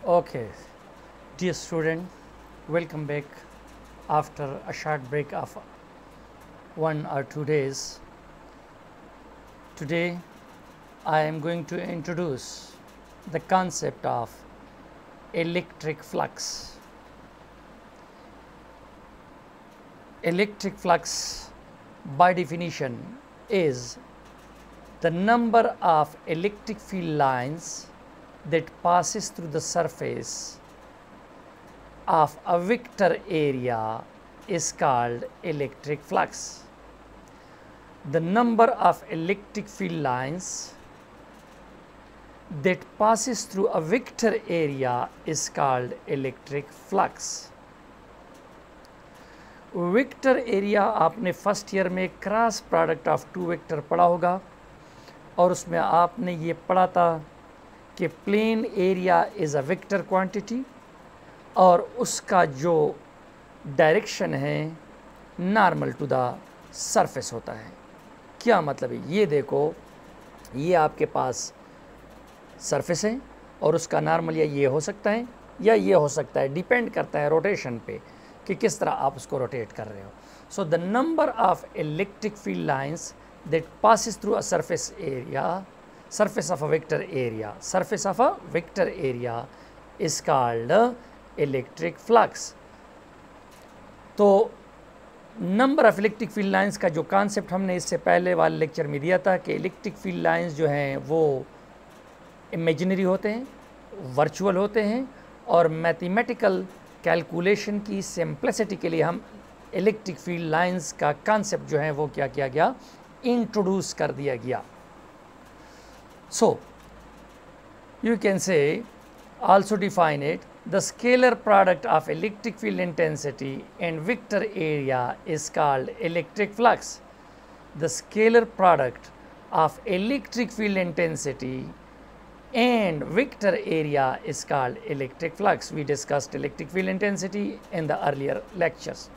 Okay, dear student, welcome back after a short break of 1 or 2 days. Today, I am going to introduce the concept of electric flux. Electric flux, by definition, is the number of electric field lines that passes through the surface of a vector area is called electric flux. The number of electric field lines that passes through a vector area is called electric flux. Vector area आपने first year में cross product of two vector पढ़ा होगा और उसमें आपने ये पढ़ा था कि plane area is a vector quantity और उसका जो डायरेक्शन है नॉर्मल टू द सरफेस होता है। क्या मतलब है? ये देखो, ये आपके पास सरफेस है और उसका नॉर्मल या ये हो सकता है या ये हो सकता है, डिपेंड करता है रोटेशन पे कि किस तरह आप उसको रोटेट कर रहे हो। So the number of electric field lines that passes through a surface area, surface of a vector area is called electric flux. तो number of electric field lines का जो कॉन्सेप्ट हमने इससे पहले वाले लेक्चर में दिया था कि इलेक्ट्रिक फील्ड लाइंस जो हैं वो इमेजिनरी होते हैं, वर्चुअल होते हैं और मैथमेटिकल कैलकुलेशन की सिंप्लिसिटी के लिए हम इलेक्ट्रिक फील्ड लाइंस का कॉन्सेप्ट जो है वो क्या किया गया, इंट्रोड्यूस कर दिया गया। So, you can say, also define it, the scalar product of electric field intensity and vector area is called electric flux. The scalar product of electric field intensity and vector area is called electric flux. We discussed electric field intensity in the earlier lectures.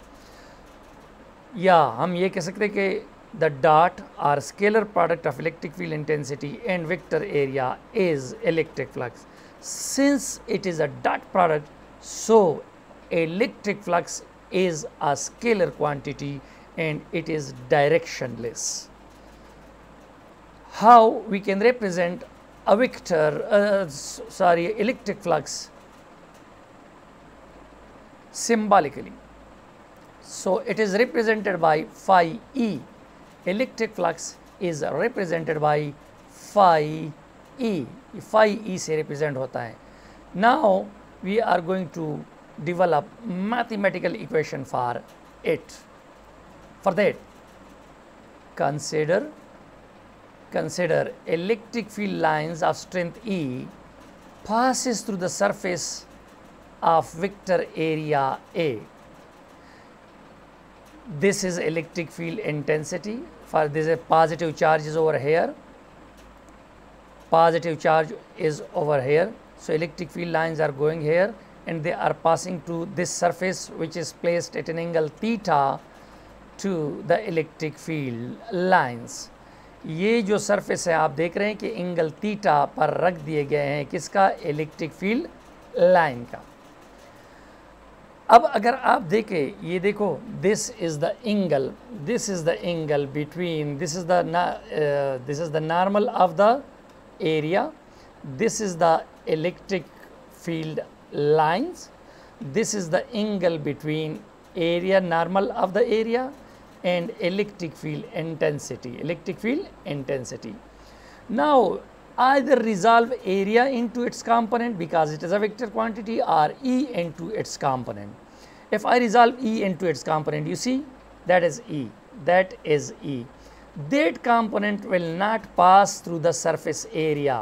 या हम ये कह सकते हैं कि the dot or scalar product of electric field intensity and vector area is electric flux. Since it is a dot product, so electric flux is a scalar quantity and it is directionless. How we can represent a vector, electric flux symbolically? So it is represented by phi E. Electric flux is represented by phi E. Phi E से represent होता है. Now we are going to develop mathematical equation for it. For that, consider electric field lines of strength E passes through the surface of vector area A. This is electric field intensity. For this, a positive charge is over here, positive charge is over here. So electric field lines are going here and they are passing to this surface which is placed at an angle theta to the electric field lines. ये जो surface है आप देख रहे हैं कि angle theta पर रख दिए गए हैं किसका, इलेक्ट्रिक फील्ड लाइन का। अब अगर आप देखें, ये देखो, this is the angle between, this is the normal of the area, this is the electric field lines, this is the angle between area, normal of the area and electric field intensity. Now either resolve area into its component because it is a vector quantity or E into its component. If I resolve E into its component, you see that is E. That component will not pass through the surface area.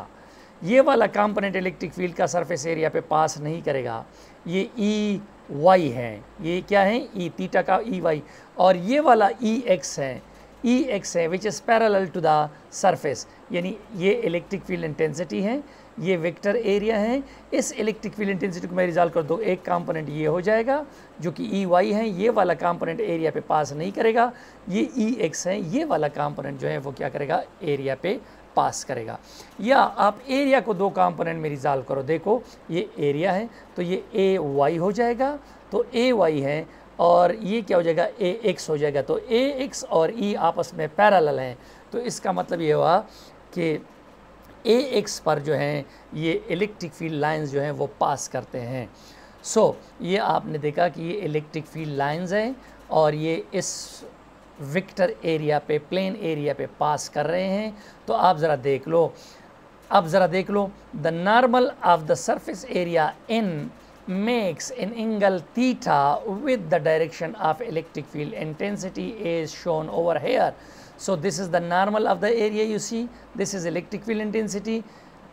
ये वाला component electric field का surface area पे pass नहीं करेगा। ये E y है, ये क्या है, E थीटा का E y, और ये वाला E x है which is parallel to the surface, यानी ये इलेक्ट्रिक फील्ड इंटेंसिटी है, ये वेक्टर एरिया है। इस इलेक्ट्रिक फील्ड इंटेंसिटी को मैं रिजॉल्व कर दो, एक कंपोनेंट ये हो जाएगा जो कि ई वाई है, ये वाला कंपोनेंट एरिया पे पास नहीं करेगा, ये ई एक्स है, ये वाला कंपोनेंट जो है वो क्या करेगा, एरिया पे पास करेगा। या आप एरिया को दो कंपोनेंट में रिजॉल्व करो, देखो ये एरिया है तो ये ए वाई हो जाएगा, तो ए वाई है, और ये क्या हो जाएगा, ए एक्स हो जाएगा। तो ए एक्स और ई आपस में पैरेलल हैं, तो इसका मतलब ये हुआ कि ए एक्स पर जो हैं ये इलेक्ट्रिक फील्ड लाइंस जो हैं वो पास करते हैं। सो ये आपने देखा कि ये इलेक्ट्रिक फील्ड लाइंस हैं और ये इस वेक्टर एरिया पे, प्लेन एरिया पे पास कर रहे हैं। तो आप ज़रा देख लो, अब ज़रा देख लो, the normal of the surface area in makes an angle theta with the direction of electric field intensity is shown over here. So this is the normal of the area, you see, this is electric field intensity.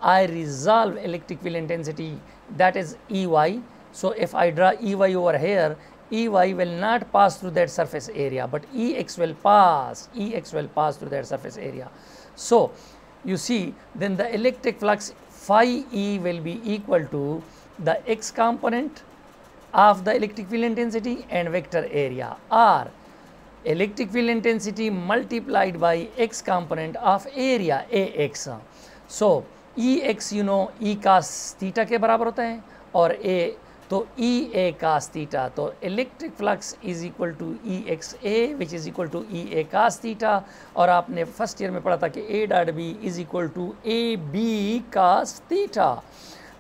I resolve electric field intensity, that is EY. So if I draw EY over here, EY will not pass through that surface area, but EX will pass through that surface area. So you see, then the electric flux phi E will be equal to the x component of the electric field intensity and vector area, or electric field intensity multiplied by x component of area AX. So EX you know E cos theta के बराबर होता है, और A तो EA cos theta, तो electric flux is equal to EXA which is equal to EA cos theta, और आपने first year में पढ़ा था कि A dot B is equal to AB cos theta.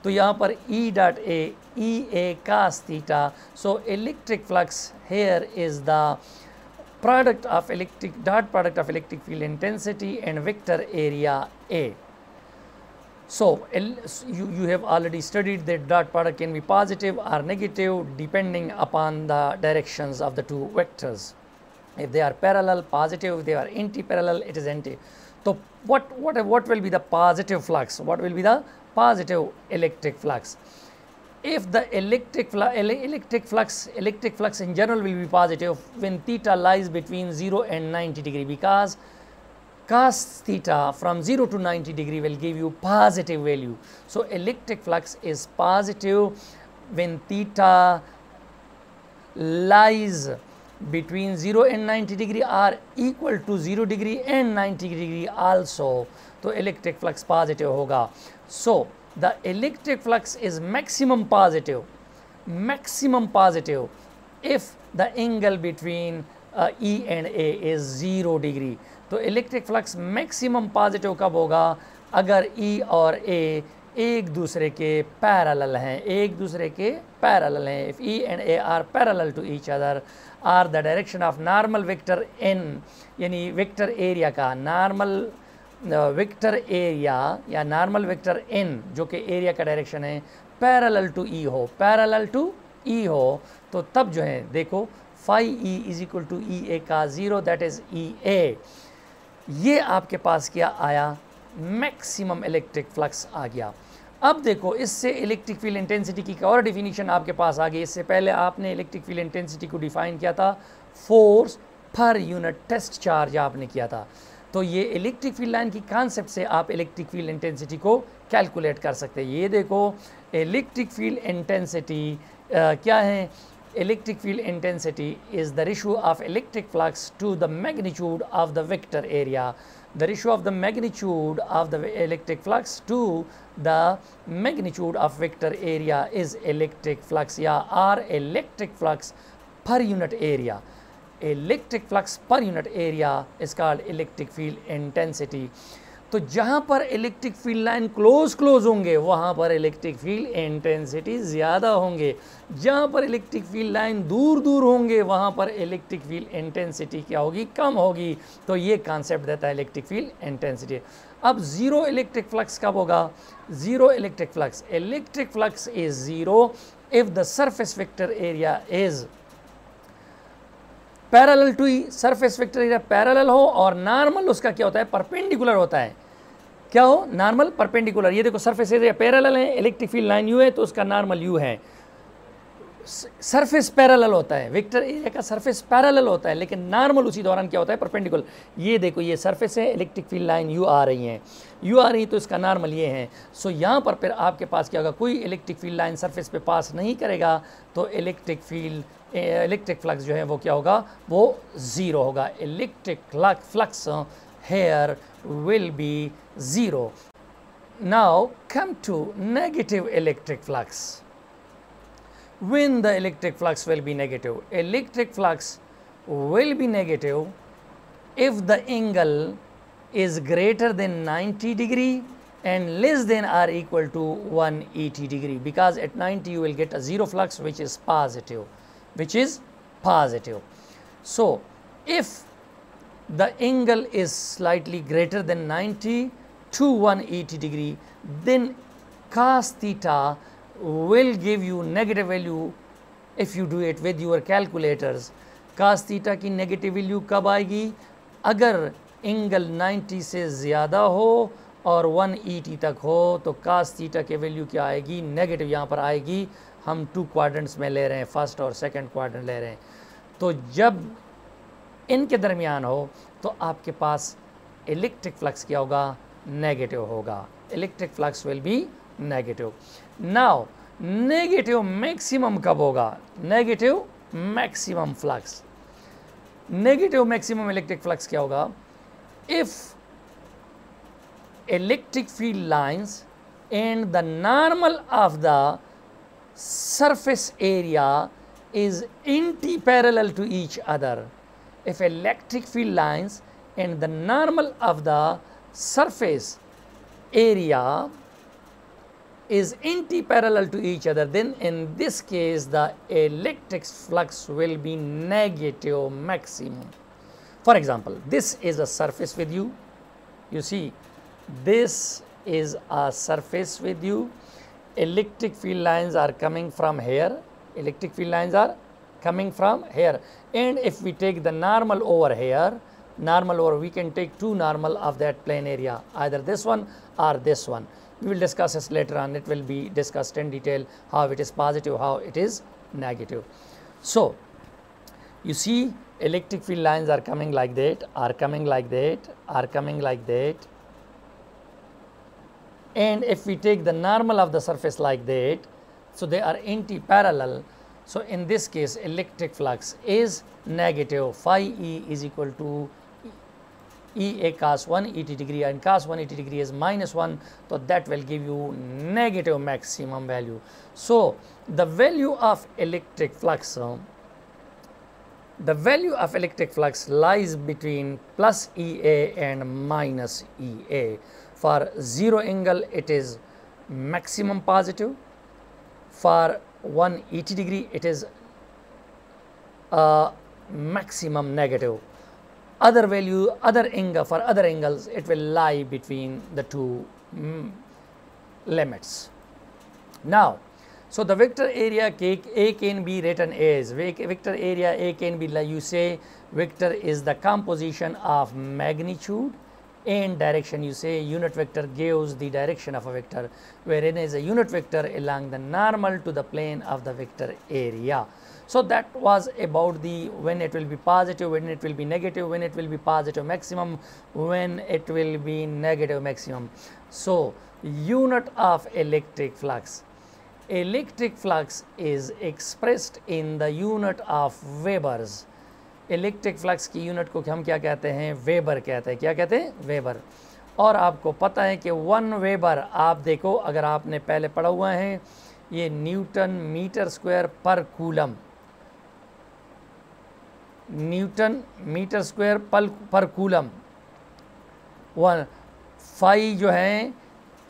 तो यहाँ पर E dot A, EA cos theta. So electric flux here is the product of dot product of electric field intensity and vector area A. So you have already studied that dot product can be positive or negative depending upon the directions of the two vectors. If they are parallel, positive; if they are anti-parallel, it is anti. So what will be the positive flux? What will be the positive electric flux? If the electric flux in general will be positive when theta lies between 0 and 90 degree, because cos theta from 0 to 90 degree will give you positive value. So electric flux is positive when theta lies between 0 and 90 degree or equal to 0 degree and 90 degree also, तो electric flux positive होगा. So the electric flux is maximum positive if the angle between E and A is 0 degree. तो electric flux maximum positive कब होगा? अगर E और A एक दूसरे के पैरेलल हैं, If E and A are parallel to each other, or the direction of normal vector n, यानी वेक्टर एरिया का नॉर्मल वेक्टर एरिया या नॉर्मल वेक्टर n जो कि एरिया का डायरेक्शन है पैरेलल टू ई हो, तो तब जो है देखो phi E is equal to E A का 0, दैट इज ई ए. ये आपके पास क्या आया? मैक्सिमम इलेक्ट्रिक फ्लक्स आ गया. अब देखो इससे इलेक्ट्रिक फील्ड इंटेंसिटी की और डिफिनीशन आपके पास आ गई. इससे पहले आपने इलेक्ट्रिक फील्ड इंटेंसिटी को डिफाइन किया था force per unit test charge आपने किया था. तो ये इलेक्ट्रिक फील्ड लाइन की कॉन्सेप्ट से आप इलेक्ट्रिक फील्ड इंटेंसिटी को कैलकुलेट कर सकते हैं. ये देखो इलेक्ट्रिक फील्ड इंटेंसिटी क्या है? Electric field intensity is the ratio of electric flux to the magnitude of the vector area. The ratio of the magnitude of the electric flux to the magnitude of vector area is electric flux, or electric flux per unit area. Electric flux per unit area is called electric field intensity. तो जहाँ पर electric field line close होंगे वहाँ पर electric field intensity ज़्यादा होंगे. जहाँ पर इलेक्ट्रिक फील्ड लाइन दूर होंगे वहाँ पर इलेक्ट्रिक फील्ड इंटेंसिटी क्या होगी? कम होगी. तो ये कॉन्सेप्ट देता है इलेक्ट्रिक फील्ड इंटेंसिटी. अब ज़ीरो इलेक्ट्रिक फ्लक्स कब होगा? Zero electric flux is zero if the surface vector area is parallel to E. Surface vector area parallel हो और नॉर्मल उसका क्या होता है? परपेंडिकुलर होता है. क्या हो? Normal perpendicular. ये देखो सरफेस एरिया पैरेलल है, इलेक्ट्रिक फील्ड लाइन यू है तो उसका नॉर्मल यू है. सरफेस पैरेलल होता है, वेक्टर एरिया का सरफेस पैरेलल होता है, लेकिन नॉर्मल उसी दौरान क्या होता है? परपेंडिकुलर. ये देखो ये सरफेस है, इलेक्ट्रिक फील्ड लाइन यू आ रही तो इसका नॉर्मल ये है. सो यहाँ पर फिर आपके पास क्या होगा? कोई इलेक्ट्रिक फील्ड लाइन सरफेस पे पास नहीं करेगा तो इलेक्ट्रिक फ्लक्स जो है वो क्या होगा? वो ज़ीरो होगा. Electric flux here will be 0. Now come to negative electric flux. When the electric flux will be negative? Electric flux will be negative if the angle is greater than 90 degree and less than or equal to 180 degree, because at 90 you will get a zero flux which is positive, So if the angle is slightly greater than 90 to 180 degree, then cos theta will give you negative value. If you do it with your calculators, cos theta की negative value कब आएगी? अगर angle 90 से ज़्यादा हो और 180 तक हो तो cos थीटा के वैल्यू क्या आएगी? नेगेटिव यहाँ पर आएगी। हम 2 क्वाड्रेंट्स में ले रहे हैं, फर्स्ट और सेकंड क्वाड्रेंट ले रहे हैं। तो जब इनके दरमियान हो तो आपके पास इलेक्ट्रिक फ्लक्स क्या होगा? नेगेटिव होगा। Electric flux will be negative. Now negative maximum कब होगा? Negative maximum flux, negative maximum electric flux क्या होगा? If electric field lines and the normal of the surface area is anti-parallel to each other. If electric field lines and the normal of the surface area is anti-parallel to each other, then in this case the electric flux will be negative maximum. For example, this is a surface with you. You see, this is a surface with you. Electric field lines are coming from here. Electric field lines are coming from here. And if we take the normal over here, we can take 2 normal of that plane area, either this one or this one. We will discuss this later on. It will be discussed in detail how it is positive, how it is negative. So, you see, electric field lines are coming like that, are coming like that, are coming like that. And if we take the normal of the surface like that, so they are anti-parallel. So in this case, electric flux is negative. Phi E is equal to EA cos 180 degree, and cos 180 degree is -1. So that will give you negative maximum value. So the value of electric flux, lies between plus EA and minus EA. For 0 angle it is maximum positive, for 180 degree it is maximum negative. Other angle, for other angles it will lie between the 2 limits. Now, so the vector area A can be written as, vector area A can be, like you say, vector is the composition of magnitude and direction. You say unit vector gives the direction of a vector, wherein is a unit vector along the normal to the plane of the vector area. So that was about the when it will be positive, when it will be negative, when it will be positive maximum, when it will be negative maximum. So unit of electric flux. Electric flux is expressed in the unit of Webers. Electric flux की unit को हम क्या कहते हैं? Weber कहते हैं। क्या कहते हैं? वेबर। और आपको पता है कि 1 वेबर, आप देखो अगर आपने पहले पढ़ा हुआ है, ये न्यूटन मीटर स्क्वायर पर कूलम, न्यूटन मीटर स्क्वायर पर कूलम। 1 फाई जो है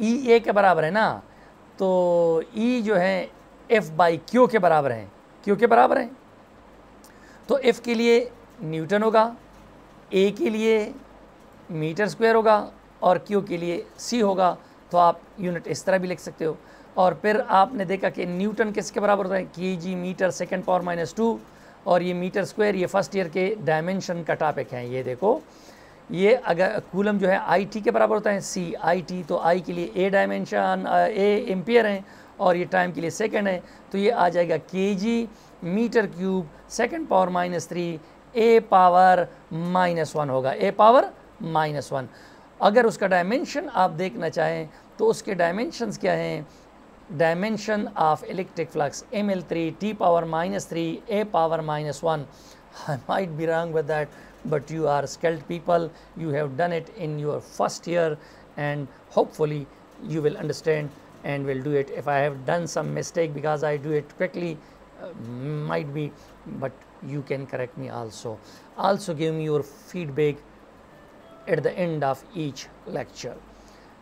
ई ए के बराबर है ना, तो ई जो है एफ बाई क्यू के बराबर है, क्यू के बराबर है। तो एफ के लिए न्यूटन होगा, ए के लिए मीटर स्क्वायर होगा और क्यू के लिए सी होगा। तो आप यूनिट इस तरह भी लिख सकते हो। और फिर आपने देखा कि न्यूटन किसके बराबर होता है? केजी मीटर सेकंड पावर -2, और ये मीटर स्क्वायर ये फर्स्ट ईयर के डायमेंशन का टॉपिक है। ये देखो, ये अगर कूलम जो है आई टी के बराबर होता है, सी आई टी, तो आई के लिए ए डायमेंशन, ए एम्पियर है, और ये टाइम के लिए सेकंड है। तो ये आ जाएगा KG metre cube second power -3 A power -1 होगा, ए पावर -1। अगर उसका डायमेंशन आप देखना चाहें तो उसके डायमेंशंस क्या हैं? Dimension of electric flux ml3 t power -3 a power -1। I might be wrong with that, but you are skilled people, you have done it in your first year, and hopefully you will understand and will do it. If I have done some mistake because I do it quickly, might be, but you can correct me also. Also give me your feedback at the end of each lecture.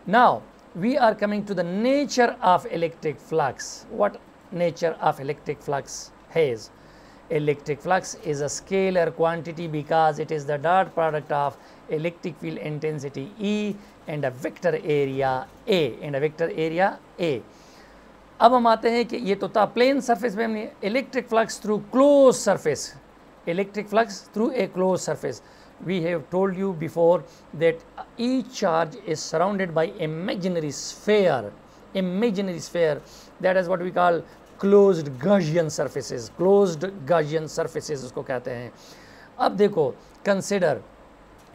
Now we are coming to the nature of electric flux. What nature of electric flux has? Electric flux is a scalar quantity because it is the dot product of electric field intensity E and a vector area A. अब हम आते हैं कि ये तो था plane surface पे हमने electric flux through close surface, electric flux through a closed surface. We have told you before that each charge is surrounded by imaginary sphere. That is what we call closed Gaussian surfaces. Closed Gaussian surfaces उसको कहते हैं. अब देखो, consider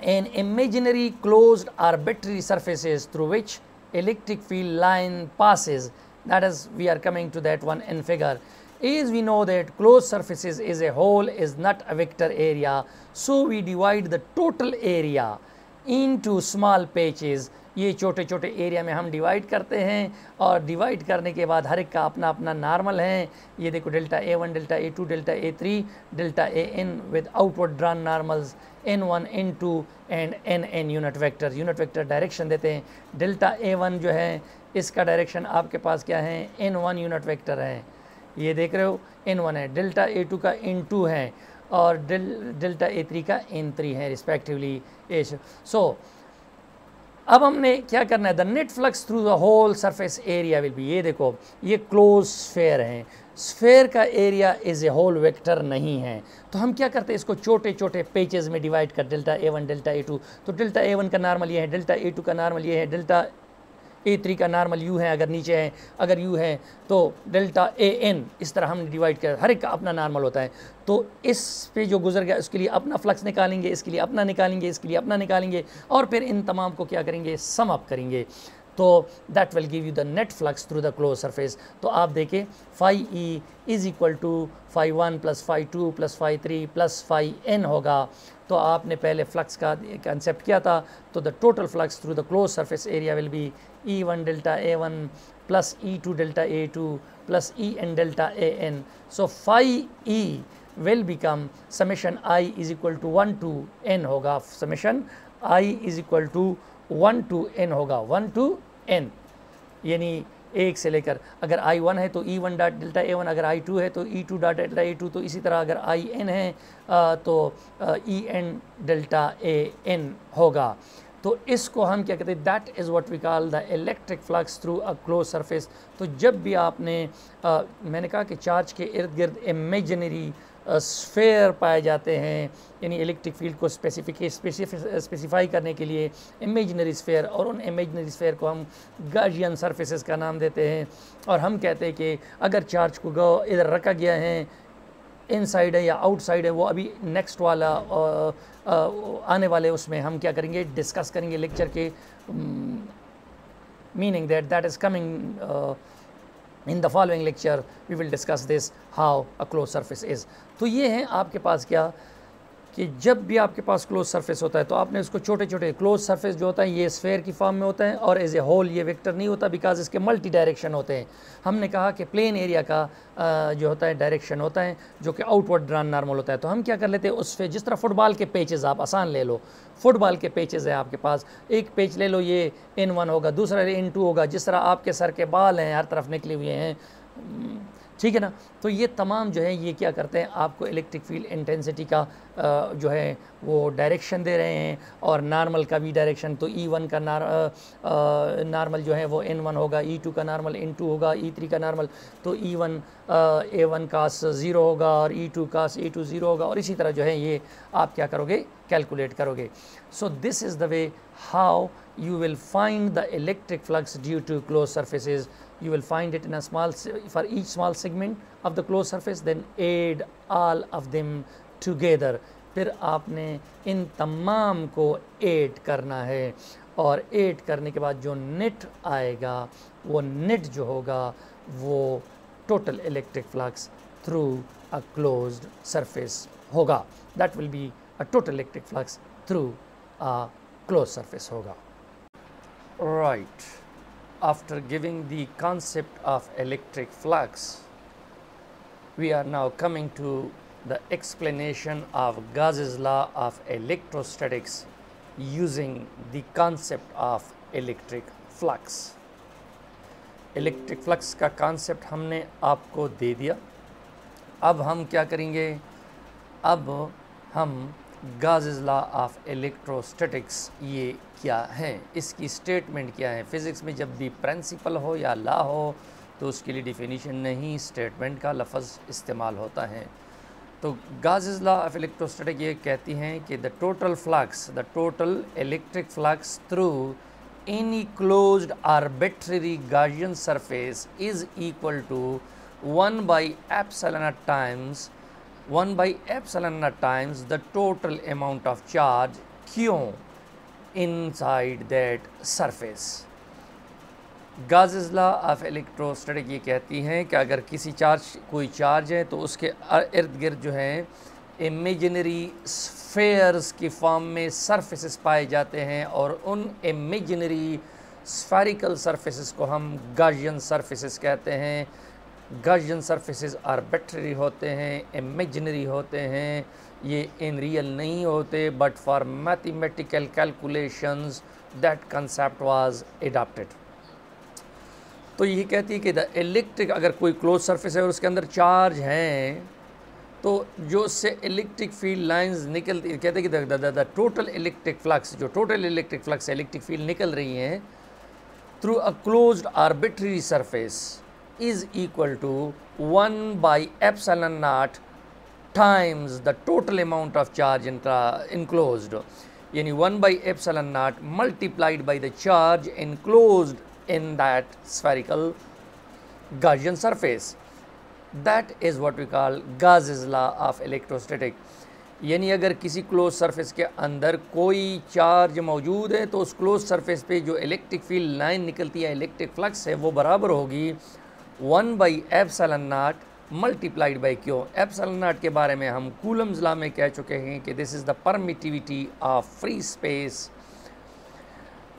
an imaginary closed arbitrary surfaces through which electric field line passes. That is, we are coming to that one in figure. As we know that closed surfaces as a whole is not a vector area, so we divide the total area into small patches. ये छोटे छोटे area में हम divide करते हैं और divide करने के बाद हर एक का अपना अपना नॉर्मल है. ये देखो delta A1, delta A2, delta A3, delta AN with outward drawn normals N1, N2 and NN unit vector direction देते हैं. डेल्टा A1 जो है इसका डायरेक्शन आपके पास क्या है, N1 यूनिट वेक्टर है, ये देख रहे हो N1 है. डेल्टा A2 का N2 है और डेल्टा A3 का N3 है रिस्पेक्टिवली. सो अब हमने क्या करना है, the net flux through the whole surface area will be, ये देखो ये क्लोज स्फेयर है, स्फेयर का area is a whole vector नहीं है, तो हम क्या करते हैं इसको छोटे छोटे पेजेस में डिवाइड कर, डेल्टा A1, डेल्टा A2, तो डेल्टा A1 का नॉर्मल ये है, डेल्टा A2 का नॉर्मल ये है, डेल्टा A3 का नॉर्मल U है अगर नीचे है, अगर U है तो डेल्टा AN, इस तरह हमने डिवाइड किया, हर एक का अपना नॉर्मल होता है. तो इस पे जो गुजर गया उसके लिए अपना फ्लक्स निकालेंगे, इसके लिए अपना निकालेंगे, इसके लिए अपना निकालेंगे और फिर इन तमाम को क्या करेंगे, सम अप करेंगे. तो that will give you the net flux through the close surface. तो आप देखें phi E is equal to phi 1 plus phi 2 plus phi 3 plus phi n होगा. तो आपने पहले फ्लक्स का कंसेप्ट किया था, तो the total flux through the close surface area will be E1 delta A1 plus E2 delta A2 plus En delta AN. So phi E will become summation I is equal to 1 to n होगा, summation I is equal to 1 to n होगा, 1 to n, यानी एक से लेकर, अगर I1 है तो E1 dot delta A1, अगर I2 है तो E2 डॉट डेल्टा A2, तो इसी तरह अगर IN है तो En डेल्टा AN होगा. तो इसको हम क्या कहते हैं, that is what we call the electric flux through a close surface. तो जब भी आपने मैंने कहा कि चार्ज के इर्द गिर्द इमेजिनरी स्फेयर पाए जाते हैं, यानी इलेक्ट्रिक फील्ड को स्पेसिफाई करने के लिए इमेजिनरी स्फेयर, और उन इमेजिनरी स्फेयर को हम गॉसियन सरफेसेस का नाम देते हैं. और हम कहते हैं कि अगर चार्ज को इधर रखा गया है, इनसाइड है या आउटसाइड है, वो अभी नेक्स्ट वाला आने वाले उसमें हम क्या करेंगे, डिस्कस करेंगे लेक्चर के, meaning that is coming in the following lecture. We will discuss this, how a closed surface is. तो ये है आपके पास क्या कि जब भी आपके पास क्लोज सरफेस होता है तो आपने उसको छोटे छोटे, क्लोज सरफेस जो होता है ये स्फेयर की फॉर्म में होता है और एज ए होल ये वेक्टर नहीं होता, बिकॉज इसके मल्टी डायरेक्शन होते हैं. हमने कहा कि प्लेन एरिया का जो होता है डायरेक्शन होता है जो कि आउटवर्ड ड्रॉन नॉर्मल होता है. तो हम क्या कर लेते हैं उस पर, जिस तरह फुटबॉल के पेचेस, आप आसान ले लो, फुटबॉल के पेचेस है आपके पास, एक पेच ले लो ये N1 होगा, दूसरा N2 होगा, जिस तरह आपके सर के बाल हैं हर तरफ निकले हुए हैं, ठीक है ना. तो ये तमाम जो है ये क्या करते हैं, आपको इलेक्ट्रिक फील्ड इंटेंसिटी का जो है वो डायरेक्शन दे रहे हैं, और नॉर्मल का भी डायरेक्शन. तो E1 का नॉर्मल जो है वो N1 होगा, E2 का नॉर्मल N2 होगा, E3 का नॉर्मल तो E1 A1 कास 0 होगा और E2 कास A2 0 होगा, और इसी तरह जो है ये आप क्या करोगे, कैलकुलेट करोगे. सो this is the way how you will find the electric flux due to closed surfaces. You will find it in a small, for each small segment of the closed surface, then add all of them together. फिर आपने इन तमाम को add करना है, और add करने के बाद जो नेट आएगा वो नेट जो होगा वो total electric flux through a closed surface होगा. That will be total electric flux through a close surface होगा। Right, after giving the concept of electric flux, we are now coming to the explanation of Gauss's law of electrostatics using the concept of electric flux. Electric flux का concept हमने आपको दे दिया। अब हम क्या करेंगे, अब हम गॉसेस लॉ ऑफ इलेक्ट्रोस्टैटिक्स ये क्या है, इसकी स्टेटमेंट क्या है। फिज़िक्स में जब भी प्रिंसिपल हो या लॉ हो तो उसके लिए डिफिनीशन नहीं, स्टेटमेंट का लफ्ज़ इस्तेमाल होता है। तो गॉसेस लॉ ऑफ इलेक्ट्रोस्टैटिक ये कहती हैं कि the total electric flux through any closed arbitrary Gaussian surface is equal to 1 by epsilon naught times the total amount of charge Q inside that surface. Gauss's law of electrostatic ये कहती हैं कि अगर कोई चार्ज है तो उसके इर्द गिर्द जो है इमेजिनरी स्फेयर्स की फॉर्म में सरफेसेस पाए जाते हैं और उन इमेजिनरी स्फेरिकल सरफेसेस को हम गॉसियन सरफेसेस कहते हैं। गॉसियन सरफेसेस आर्बिट्ररी होते हैं, इमेजिनरी होते हैं, ये इन रियल नहीं होते, but for mathematical calculations that concept was adopted. तो ये कहती है कि द इलेक्ट्रिक, अगर कोई क्लोज सरफेस है और उसके अंदर चार्ज हैं तो जो उससे इलेक्ट्रिक फील्ड लाइंस निकलती, कहते हैं कि द टोटल इलेक्ट्रिक फ्लक्स, जो total electric flux electric field निकल रही हैं through a closed arbitrary surface is equal to 1 by epsilon naught times the total amount of charge enclosed, यानी 1 by epsilon naught multiplied by the charge enclosed in that spherical Gaussian surface. That is what we call Gauss's law of electrostatic. यानी अगर किसी close surface के अंदर कोई charge मौजूद है तो उस क्लोज सरफेस पे जो इलेक्ट्रिक फील्ड लाइन निकलती है, इलेक्ट्रिक फ्लक्स है, वो बराबर होगी 1 by epsilon naught multiplied by Q. Epsilon not के बारे में हम कूलम्स लॉ में कह चुके हैं कि this is the permittivity of free space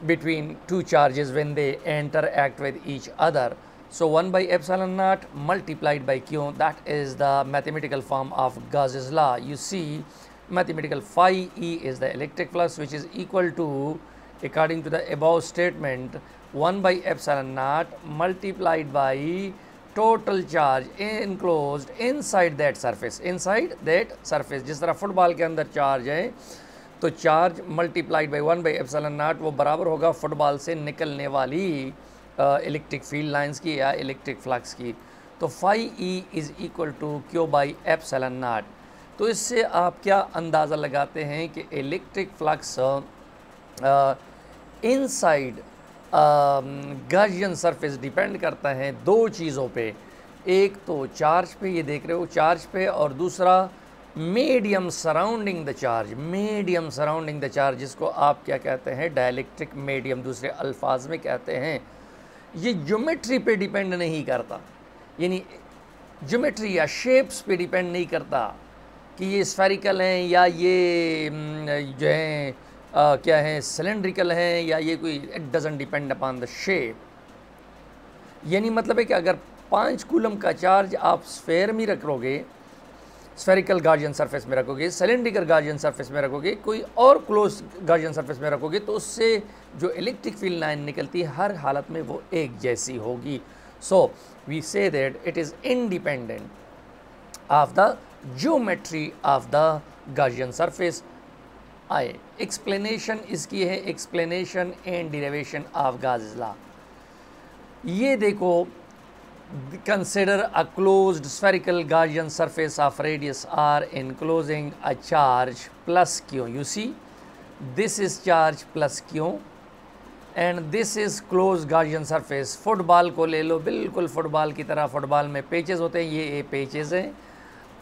between two charges when they interact with each other. So 1 by epsilon naught multiplied by q, that is the mathematical form of Gauss's law. You see, mathematical phi E is the electric flux, which is equal to, according to the above statement, 1 by epsilon naught multiplied by total charge enclosed inside that surface. जिस तरह football के अंदर charge है तो charge multiplied by 1 by epsilon not वो बराबर होगा football से निकलने वाली इलेक्ट्रिक फील्ड लाइंस की या इलेक्ट्रिक फ्लक्स की। तो phi E is equal to Q by epsilon naught. तो इससे आप क्या अंदाज़ा लगाते हैं कि electric flux inside Gaussian surface depend करता है दो चीज़ों पे, एक तो चार्ज पे, ये देख रहे हो चार्ज पे, और दूसरा medium surrounding the charge. Medium surrounding the charge जिसको आप क्या कहते हैं, डायइलेक्ट्रिक मीडियम दूसरे अल्फाज में कहते हैं। ये ज्योमेट्री पे डिपेंड नहीं करता, यानी ज्योमेट्री या शेप्स पे डिपेंड नहीं करता कि ये स्फेरिकल हैं या ये जो है क्या है सिलेंड्रिकल हैं या ये कोई, it doesn't depend upon the shape. यानी मतलब है कि अगर 5 कूलम का चार्ज आप स्फेयर में रखोगे, स्फेरिकल गॉसियन सरफेस में रखोगे, सिलेंड्रिकल गॉसियन सरफेस में रखोगे, कोई और क्लोज गॉसियन सरफेस में रखोगे, तो उससे जो इलेक्ट्रिक फील्ड लाइन निकलती है हर हालत में वो एक जैसी होगी। So we say that it is independent of the geometry of the Gaussian surface. आए एक्सप्लेनेशन इसकी है, explanation and derivation of Gauss's law. ये देखो, consider a closed spherical Gaussian surface of radius r enclosing a charge plus q. You see, this is charge plus q and this is closed Gaussian surface. Football को ले लो, बिल्कुल football की तरह। Football में patches होते हैं, ये patches हैं,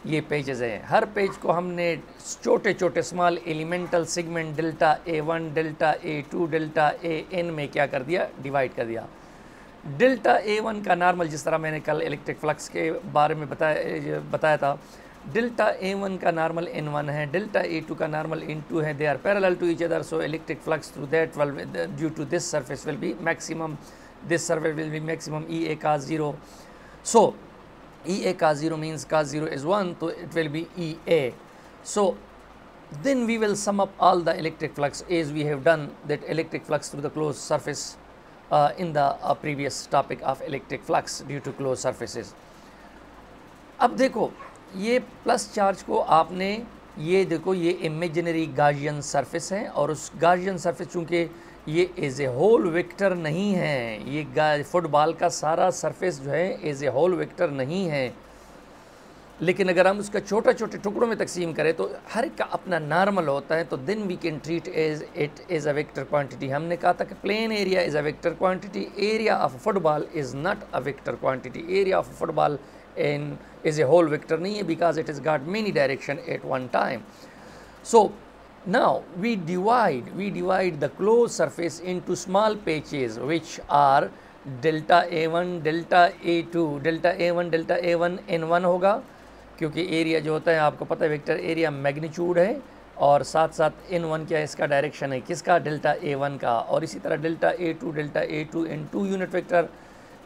ये पेचेस हैं। हर पेज को हमने छोटे छोटे small elemental segment delta A1, delta A2, delta AN में क्या कर दिया, डिवाइड कर दिया। डेल्टा A1 का नॉर्मल, जिस तरह मैंने कल इलेक्ट्रिक फ्लक्स के बारे में बताया था, डेल्टा A1 का नॉर्मल N1 है, डेल्टा A2 का नॉर्मल N2 है, they are parallel to each other, so electric flux through that due to this surface will be maximum, this surface will be maximum EA cos 0. So EA cos 0 means cos 0 is 1, so it will be EA. So then we will sum up all the electric flux as we have done that electric flux through the closed surface in the previous topic of electric flux due to closed surfaces. अब देखो ये plus charge को आपने ये देखो ये imaginary Gaussian surface है और उस गाउसियन सरफेस चूँकि ये एज ए होल वेक्टर नहीं है, ये फुटबॉल का सारा सरफेस जो है एज ए होल वेक्टर नहीं है, लेकिन अगर हम उसका छोटे छोटे टुकड़ों में तकसीम करें तो हर एक का अपना नॉर्मल होता है, तो then we can treat as it is a vector quantity. हमने कहा था कि plane area is a vector quantity, area of football is not a vector quantity, area of football in is a whole vector नहीं है because it is got many direction at one time. So now we divide the closed surface into small patches which are delta A1 delta A2, delta A1 delta A1 N1 होगा क्योंकि area जो होता है आपको पता है vector area magnitude है और साथ साथ N1 क्या है इसका डायरेक्शन है किसका डेल्टा A1 का, और इसी तरह delta A2 N2 unit vector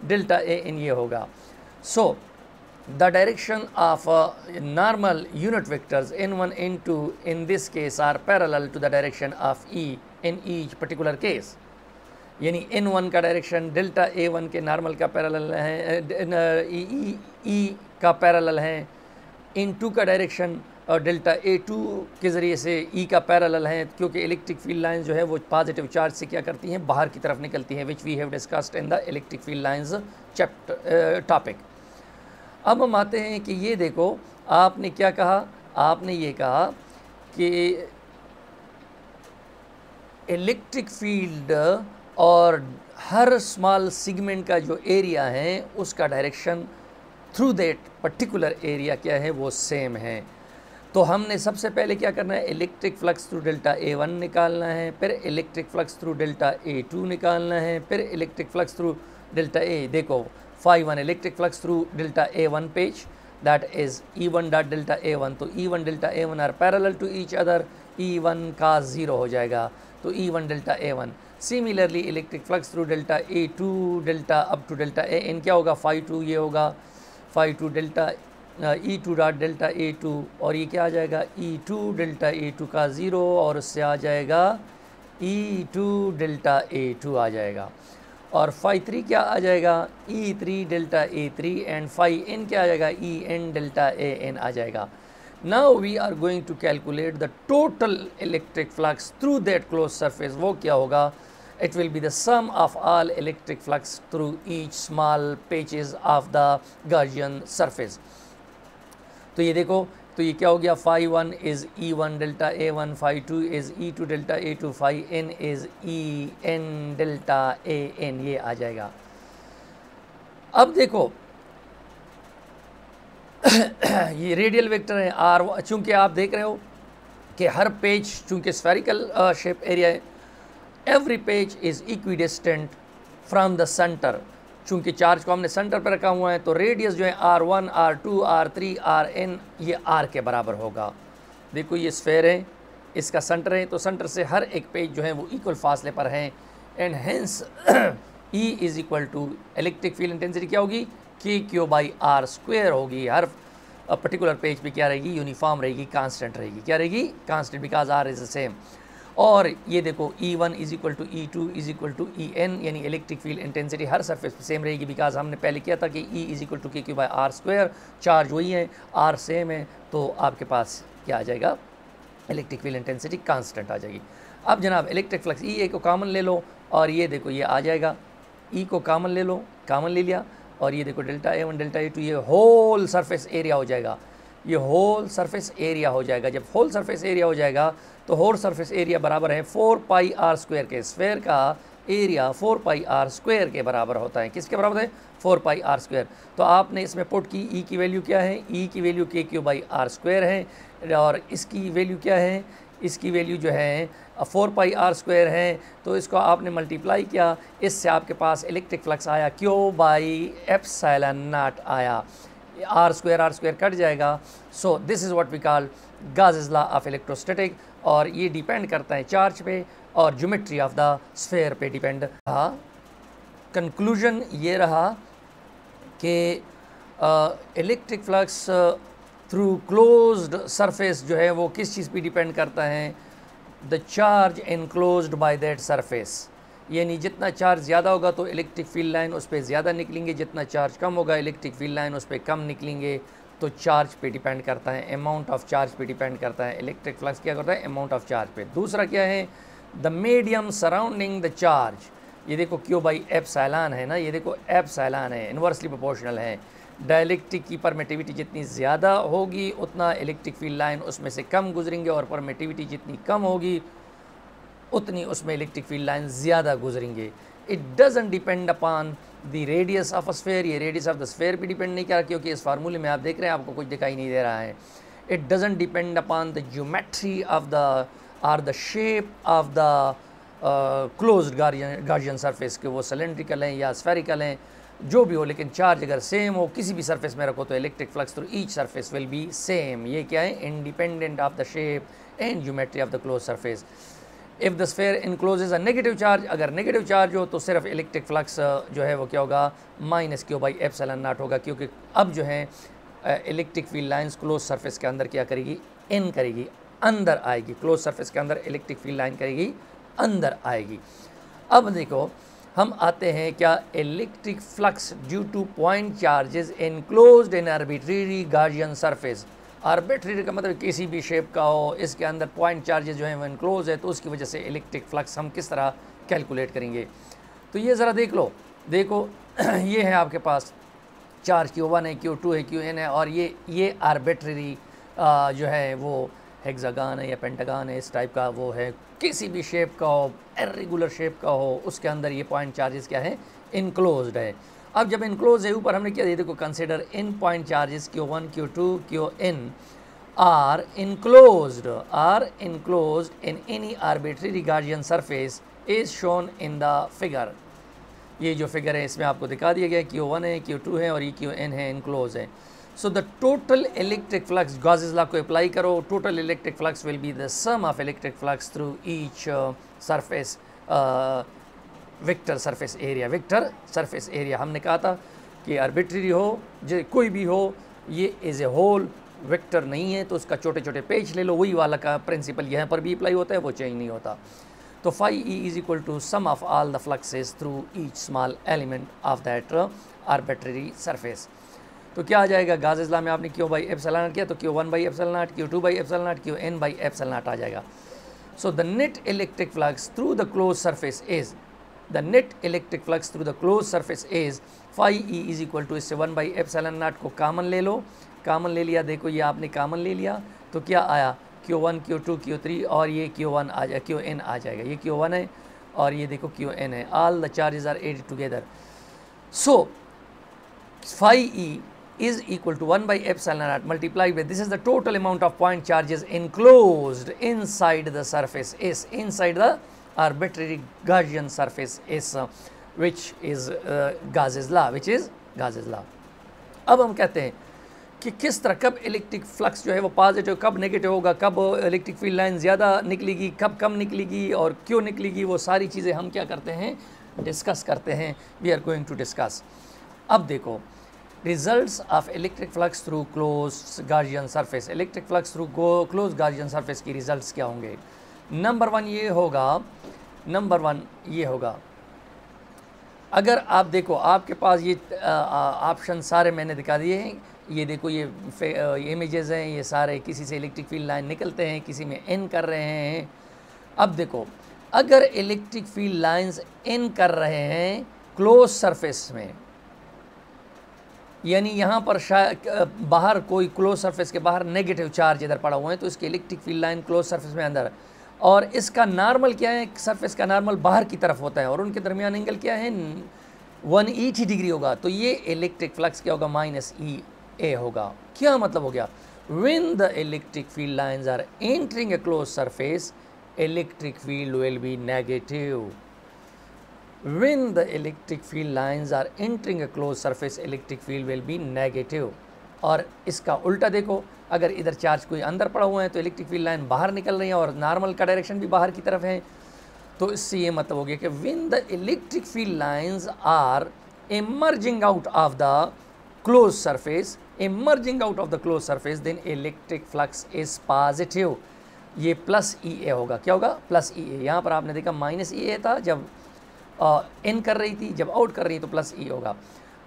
delta AN ये होगा। सो the direction of normal unit vectors n1 n2 in this case are parallel to the direction of E in each particular case, यानी n1 का direction delta A1 के normal का parallel है, E का parallel है, n2 का direction और delta A2 के ज़रिए से E का पैरेलल है क्योंकि इलेक्ट्रिक फील्ड लाइंस जो है वो पॉजिटिव चार्ज से क्या करती हैं बाहर की तरफ निकलती हैं, which we have discussed in the electric field lines chapter topic. अब हम आते हैं कि ये देखो आपने क्या कहा, आपने ये कहा कि इलेक्ट्रिक फील्ड और हर स्मॉल सेगमेंट का जो एरिया है उसका direction through that particular area क्या है वो सेम है। तो हमने सबसे पहले क्या करना है electric flux through delta A1 निकालना है, फिर electric flux through delta A2 निकालना है, फिर electric flux through delta A। देखो phi 1 electric flux through delta A1 page, that is E1 dot delta A1, तो E1 delta A1 are parallel to each other, E1 cos 0 हो जाएगा तो E1 delta A1। Similarly electric flux through delta A2 delta up to delta AN क्या होगा phi 2 ये होगा phi 2 delta E2 dot delta A2 और ये क्या आ जाएगा E2 delta A2 का 0 और उससे आ जाएगा E2 delta A2 आ जाएगा और phi 3 क्या आ जाएगा E3 delta A3 and phi n क्या आ जाएगा En डेल्टा AN आ जाएगा। Now we are going to calculate the total electric flux through that close surface, वो क्या होगा it will be the sum of all electric flux through each small patches of the Gaussian surface. तो ये देखो तो ये क्या हो गया phi 1 is E1 delta A1, phi 2 is E2 delta A2, phi n is En delta AN ये आ जाएगा। अब देखो ये रेडियल वेक्टर है R, चूँकि आप देख रहे हो कि हर पेज चूँकि स्फेरिकल शेप एरिया है, every page is equidistant from the centre, चूँकि चार्ज को हमने सेंटर पर रखा हुआ है तो रेडियस जो है R1 R2 R3 Rn ये R के बराबर होगा। देखो ये स्फेयर है इसका सेंटर है तो सेंटर से हर एक पेज जो है वो इक्वल फासले पर हैं and hence E is equal to electric field intensity क्या होगी KQ बाई R स्क्वायर होगी। हर पर्टिकुलर पेज पे क्या रहेगी यूनिफॉर्म रहेगी, कांस्टेंट रहेगी, क्या रहेगी constant because R is the same. और ये देखो E1 is equal to E2 is equal to En, यानी इलेक्ट्रिक फील्ड इंटेंसिटी हर सरफेस पे सेम रहेगी बिकॉज हमने पहले किया था कि E is equal to KQ by R square, charge वही है R सेम है तो आपके पास क्या आ जाएगा इलेक्ट्रिक फील्ड इंटेंसिटी कांस्टेंट आ जाएगी। अब जनाब इलेक्ट्रिक फ्लक्स E को कॉमन ले लो और ये देखो ये आ जाएगा E को कॉमन ले लो, कॉमन ले लिया और ये देखो डेल्टा A1 डेल्टा A2 ये होल सरफेस एरिया हो जाएगा, ये होल सरफेस एरिया हो जाएगा। जब होल सरफेस एरिया हो जाएगा तो होल सरफेस एरिया बराबर है 4 पाई R स्क्वायर के, स्फेयर का एरिया 4 पाई R स्क्वायर के बराबर होता है। किसके बराबर है 4 पाई R स्क्वायर। तो आपने इसमें पुट की E की वैल्यू क्या है, E की value KQ by R square है और इसकी वैल्यू क्या है, इसकी वैल्यू जो है 4 पाई R स्क्वायर है तो इसको आपने मल्टीप्लाई किया, इससे आपके पास इलेक्ट्रिक फ्लक्स आया Q बाई एप्सिलॉन नॉट आया। आर स्क्वायर कट जाएगा। So this is what we call Gauss law of electrostatic, और ये डिपेंड करता है चार्ज पे और ज्योमेट्री ऑफ द स्फेयर पे डिपेंड रहा। कंक्लूजन ये रहा कि electric flux through closed surface जो है वो किस चीज़ पे डिपेंड करता है, the charge enclosed by that surface. यानी जितना चार्ज ज़्यादा होगा तो इलेक्ट्रिक फील्ड लाइन उस पर ज़्यादा निकलेंगे, जितना चार्ज कम होगा इलेक्ट्रिक फील्ड लाइन उस पर कम निकलेंगे। तो चार्ज पे डिपेंड करता है, अमाउंट ऑफ चार्ज पे डिपेंड करता है। इलेक्ट्रिक फ्लक्स क्या करता है, अमाउंट ऑफ चार्ज पे। दूसरा क्या है, the medium surrounding the charge. ये देखो क्यू बाई एप्सिलॉन है ना, ये देखो एप्सिलॉन है, इन्वर्सली प्रोपोर्शनल है। डाइलेक्ट्रिक की परमिटिविटी जितनी ज़्यादा होगी उतना इलेक्ट्रिक फील्ड लाइन उसमें से कम गुजरेंगे, और परमिटिविटी जितनी कम होगी उतनी उसमें इलेक्ट्रिक फील्ड लाइन ज़्यादा गुजरेंगे। It doesn't depend upon the radius of a sphere. ये रेडियस ऑफ द स्फेयर पे डिपेंड नहीं किया, क्योंकि इस फार्मूले में आप देख रहे हैं आपको कुछ दिखाई नहीं दे रहा है। It doesn't depend upon the geometry of the और the shape of the closed Gaussian surface, के वो सिलेंड्रिकल हैं या स्फेरिकल हैं, जो भी हो, लेकिन चार्ज अगर सेम हो किसी भी सरफेस में रखो तो electric flux through each surface will be same. ये क्या है, independent of the shape and geometry of the close surface. If the sphere encloses a negative charge, अगर नेगेटिव चार्ज हो तो सिर्फ इलेक्ट्रिक फ्लक्स जो है वो क्या होगा, minus Q by epsilon not होगा, क्योंकि अब जो है electric field lines close surface के अंदर क्या करेगी, इन करेगी, अंदर आएगी। क्लोज सरफेस के अंदर इलेक्ट्रिक फील्ड लाइन करेगी, अंदर आएगी। अब देखो हम आते हैं क्या, electric flux due two point charges enclosed इन आर्बिट्रेरी गार्जियन सरफेस। आर्बिट्रेरी का मतलब किसी भी शेप का हो, इसके अंदर पॉइंट चार्जेस जो हैं वो इनक्लोज है, तो उसकी वजह से इलेक्ट्रिक फ्लक्स हम किस तरह कैलकुलेट करेंगे। तो ये ज़रा देख लो, देखो ये है आपके पास चार्ज Q1 है, Q2 है, Qn है, और ये आर्बिट्रेरी जो है वो हेक्सागन है या पेंटागन है, इस टाइप का वो है, किसी भी शेप का हो, इर्रेगुलर शेप का हो, उसके अंदर ये पॉइंट चार्जेस क्या है, इनक्लोज्ड है। अब जब इनक्लोज है, ऊपर हमने क्या दिया, देखो consider n point charges Q1, Q2, Qn are enclosed in any arbitrary gaussian surface is shown in the figure. ये जो फिगर है इसमें आपको दिखा दिया गया है, Q1 है, Q2 है और ये Qn है, इनक्लोज है। So the total electric flux, Gauss's law को अप्लाई करो, total electric flux will be the sum of electric flux through each surface vector surface area. हमने कहा था कि आर्बिट्रेरी हो, जो कोई भी हो, ये एज ए होल वेक्टर नहीं है, तो उसका छोटे छोटे पेज ले लो, वही वाला का प्रिंसिपल यहाँ पर भी अप्लाई होता है, वो चेंज नहीं होता। तो phi E is equal to sum of all the fluxes through each small element of that arbitrary surface. तो क्या आ जाएगा, गाउस लॉ में आपने Q बाई एप्सिलॉन नॉट किया तो Q1 by epsilon naught, Q2 by epsilon naught, Qn by epsilon naught आ जाएगा। So the net electric flux through the close surface is, the net electric flux through the close surface is phi E is equal to, इससे 1 by epsilon not को कामन ले लो, कामन ले लिया, देखो ये आपने कामन ले लिया तो क्या आया, Q1, Q2, Q3 और ये Q1 आ जाए, Qn आ जाएगा, ये Q1 है और ये देखो Qn है, all the charges are added together. So phi E is equal to 1 by epsilon naught multiplied by, this is the total amount of point charges enclosed inside the surface S, inside the arbitrary Gaussian surface S, which is Gauss's law, which is Gauss's law। अब हम कहते हैं कि किस तरह, कब electric flux जो है वो पॉजिटिव, कब नेगेटिव होगा, कब इलेक्ट्रिक फील्ड लाइन ज़्यादा निकलेगी, कब कम निकलेगी और क्यों निकलेगी, वो सारी चीज़ें हम क्या करते हैं, डिस्कस करते हैं। We are going to discuss. अब देखो, results of electric flux through close gaussian surface, electric flux through close gaussian surface की रिजल्ट्स क्या होंगे। नंबर वन ये होगा, अगर आप देखो आपके पास ये ऑप्शन सारे मैंने दिखा दिए हैं, ये देखो ये इमेजेस हैं, ये सारे किसी से इलेक्ट्रिक फील्ड लाइन निकलते हैं, किसी में इन कर रहे हैं। अब देखो, अगर इलेक्ट्रिक फील्ड लाइंस इन कर रहे हैं क्लोज सरफेस में, यानी यहाँ पर शायद बाहर कोई क्लोज सरफेस के बाहर नेगेटिव चार्ज इधर पड़ा हुआ है, तो इसकी electric field line close surface में अंदर, और इसका नॉर्मल क्या है, सरफेस का नॉर्मल बाहर की तरफ होता है और उनके दरमियान एंगल क्या है, 180 डिग्री होगा, तो ये इलेक्ट्रिक फ्लक्स क्या होगा, -EA होगा। क्या मतलब हो गया, when the electric field lines are entering a close surface, electric field will be negative. When the electric field lines are entering a closed surface, electric field will be negative. और इसका उल्टा देखो, अगर इधर चार्ज कोई अंदर पड़ा हुआ है तो इलेक्ट्रिक फील्ड लाइन बाहर निकल रही है और नॉर्मल का डायरेक्शन भी बाहर की तरफ है। तो इससे ये मतलब हो गया कि when the electric field lines are emerging out of the closed surface, emerging out of the closed surface, then electric flux is positive। ये प्लस ई ए होगा, क्या होगा, प्लस ई ए। यहाँ पर आपने देखा माइनस ई ए था जब इन कर रही थी, जब आउट कर रही है तो प्लस ई होगा।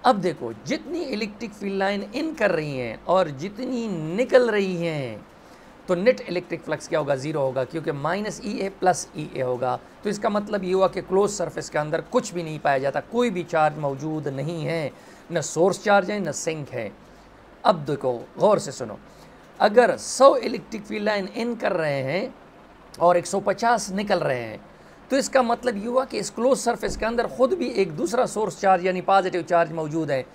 अब देखो जितनी इलेक्ट्रिक फील्ड लाइन इन कर रही हैं और जितनी निकल रही हैं तो नेट इलेक्ट्रिक फ्लक्स क्या होगा, ज़ीरो होगा, क्योंकि माइनस ई ए प्लस ई ए होगा। तो इसका मतलब ये हुआ कि क्लोज सरफेस के अंदर कुछ भी नहीं पाया जाता, कोई भी चार्ज मौजूद नहीं है, न सोर्स चार्ज है न सिंक है। अब देखो गौर से सुनो, अगर 100 इलेक्ट्रिक फील्ड लाइन इन कर रहे हैं और 150 निकल रहे हैं तो इसका मतलब ये हुआ कि इस क्लोज सरफेस के अंदर खुद भी एक दूसरा सोर्स चार्ज यानी पॉजिटिव चार्ज मौजूद है।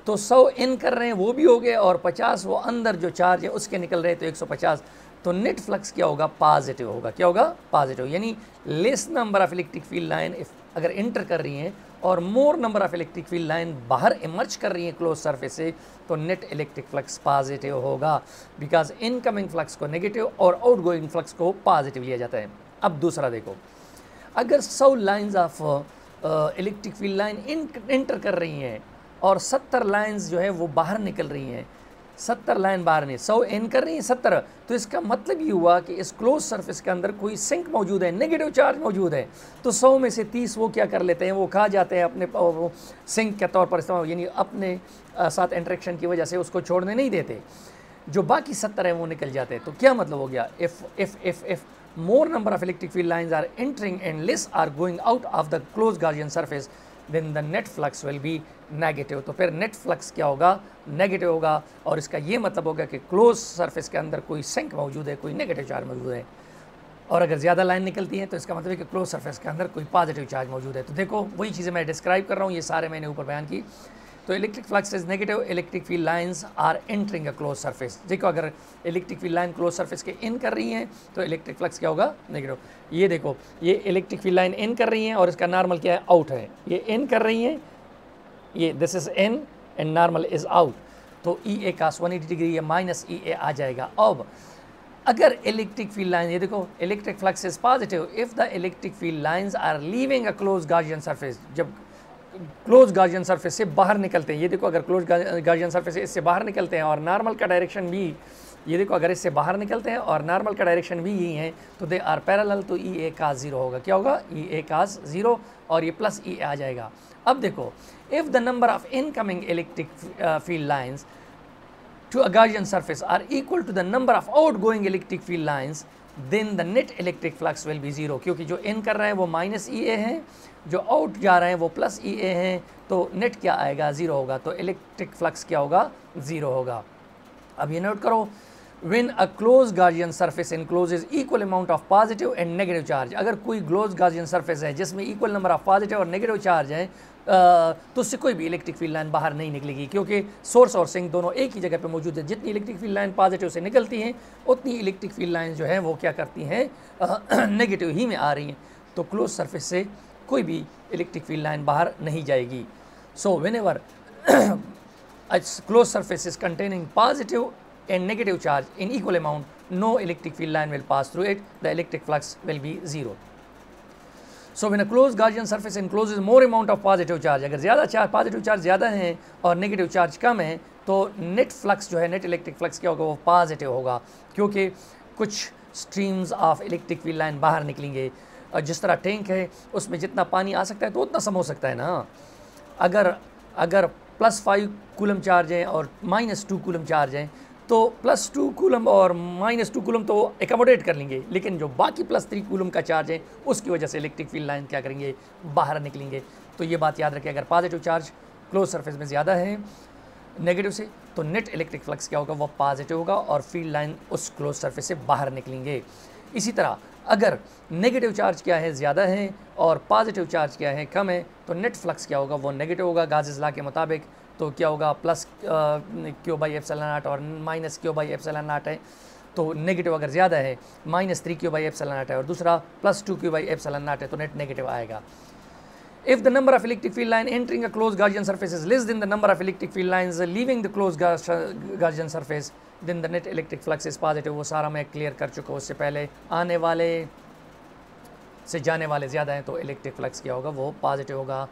तो 100 इन कर रहे हैं वो भी हो गए और 50 वो अंदर जो चार्ज है उसके निकल रहे हैं तो 150। तो नेट फ्लक्स क्या होगा, पॉजिटिव होगा। क्या होगा, पॉजिटिव। यानी less number of electric field line अगर इंटर कर रही हैं और मोर number of electric field line बाहर इमर्ज कर रही हैं क्लोज सरफेस से, तो नेट इलेक्ट्रिक फ्लक्स पॉजिटिव होगा, बिकॉज इनकमिंग फ्लक्स को नेगेटिव और आउटगोइंग फ्लक्स को पॉजिटिव लिया जाता है। अब दूसरा देखो, अगर 100 lines of electric field line inter कर रही हैं और 70 लाइन्स जो है वो बाहर निकल रही हैं, 70 लाइन बाहर नहीं, 100 इन कर रही है 70, तो इसका मतलब ये हुआ कि इस क्लोज सरफेस के अंदर कोई सिंक मौजूद है, नेगेटिव चार्ज मौजूद है। तो 100 में से 30 वो क्या कर लेते हैं, वो खा जाते हैं अपने वो सिंक के तौर पर इस्तेमाल, यानी अपने साथ इंटरेक्शन की वजह से उसको छोड़ने नहीं देते। जो बाकी 70 हैं वो निकल जाते हैं। तो क्या मतलब हो गया, if more number of electric field lines are entering and less are going out of the closed Gaussian surface, then the net flux will be negative। तो फिर नेट फ्लक्स क्या होगा, नेगेटिव होगा। और इसका ये मतलब होगा कि क्लोज सरफेस के अंदर कोई सिंक मौजूद है, कोई नेगेटिव चार्ज मौजूद है। और अगर ज़्यादा लाइन निकलती है तो इसका मतलब है कि क्लोज सरफेस के अंदर कोई पॉजिटिव चार्ज मौजूद है। तो देखो वही चीज़ें मैं डिस्क्राइब कर रहा हूँ, ये सारे मैंने ऊपर बयान की। तो electric flux is negative, electric field lines are entering a close surface. देखो अगर electric field line close surface के इन कर रही हैं तो इलेक्ट्रिक फ्लक्स क्या होगा, नेगेटिव। ये देखो ये इलेक्ट्रिक फील्ड लाइन इन कर रही हैं और इसका नॉर्मल क्या है, आउट है। ये इन कर रही हैं, ये this is in and normal is out, तो ई ए का 180 डिग्री या माइनस ई ए आ जाएगा। अब अगर इलेक्ट्रिक फील्ड लाइन, ये देखो electric flux is positive if the electric field lines are leaving a close gaussian surface. जब क्लोज गॉसियन सरफेस से बाहर निकलते हैं, ये देखो अगर क्लोज गॉसियन सरफेस से इससे बाहर निकलते हैं और नॉर्मल का डायरेक्शन भी, ये देखो अगर इससे बाहर निकलते हैं और नॉर्मल का डायरेक्शन भी यही है तो दे आर पैरेलल, तो ई ए कास 0 होगा। क्या होगा, ई ए कास 0 और ये प्लस ई आ जाएगा। अब देखो if the number of incoming electric field lines to a Gaussian surface are equal to the number of outgoing electric field lines, then the net electric flux will be 0। क्योंकि जो इन कर रहे हैं वो माइनस ई ए हैं, जो आउट जा रहे हैं वो प्लस ई ए हैं, तो नेट क्या आएगा, 0 होगा। तो इलेक्ट्रिक फ्लक्स क्या होगा, 0 होगा। अब ये नोट करो, when a closed Gaussian surface encloses equal amount of positive and negative charge, अगर कोई closed Gaussian surface है जिसमें equal number of positive और negative charge है तो उससे कोई भी इलेक्ट्रिक फील्ड लाइन बाहर नहीं निकलेगी, क्योंकि सोर्स और सिंक दोनों एक ही जगह पे मौजूद है। जितनी इलेक्ट्रिक फील्ड लाइन पॉजिटिव से निकलती हैं उतनी इलेक्ट्रिक फील्ड लाइन जो है वो क्या करती हैं, नेगेटिव ही में आ रही हैं। तो क्लोज सरफेस से कोई भी इलेक्ट्रिक फील्ड लाइन बाहर नहीं जाएगी। So whenever close surface is containing positive and negative charge in equal amount, no electric field line will pass through it, the electric flux will be 0। So when a closed Gaussian surface encloses more amount of positive charge, अगर ज़्यादा charge positive charge ज़्यादा है और negative charge कम है तो net flux जो है, net electric flux क्या होगा, वो पॉजिटिव होगा, क्योंकि कुछ streams of electric field line बाहर निकलेंगे। और जिस तरह टैंक है उसमें जितना पानी आ सकता है तो उतना सम हो सकता है ना। अगर +5 कूलम चार्ज है और -2 कूलम चार्ज है तो +2 कूलम और -2 कूलम तो एकोमोडेट कर लेंगे, लेकिन जो बाकी +3 कूलम का चार्ज है उसकी वजह से इलेक्ट्रिक फील्ड लाइन क्या करेंगे, बाहर निकलेंगे। तो ये बात याद रखें, अगर पॉजिटिव चार्ज क्लोज सरफेस में ज़्यादा है नेगेटिव से तो नेट इलेक्ट्रिक फ्लक्स क्या होगा, वो पॉजिटिव होगा और फील्ड लाइन उस क्लोज सरफेस से बाहर निकलेंगे। इसी तरह अगर नेगेटिव चार्ज क्या है, ज़्यादा है और पॉजिटिव चार्ज क्या है, कम है, तो नेट फ्लक्स क्या होगा, वो नेगेटिव होगा गाउस लॉ के मुताबिक। तो क्या होगा, +Q/ε0 और -Q/ε0 है। तो नेगेटिव अगर ज़्यादा है -3Q/ε0 है और दूसरा +2Q/ε0 है तो नेट नेगेटिव आएगा। If the number of electric field line entering a closed Gaussian surface is less than the number of electric field lines leaving the closed Gaussian surface, then the net electric flux is positive. वो सारा मैं clear कर चुका हूँ उससे पहले. आने वाले से जाने वाले ज़्यादा हैं तो इलेक्ट्रिक फ्लक्स क्या होगा, वो पॉजिटिव होगा.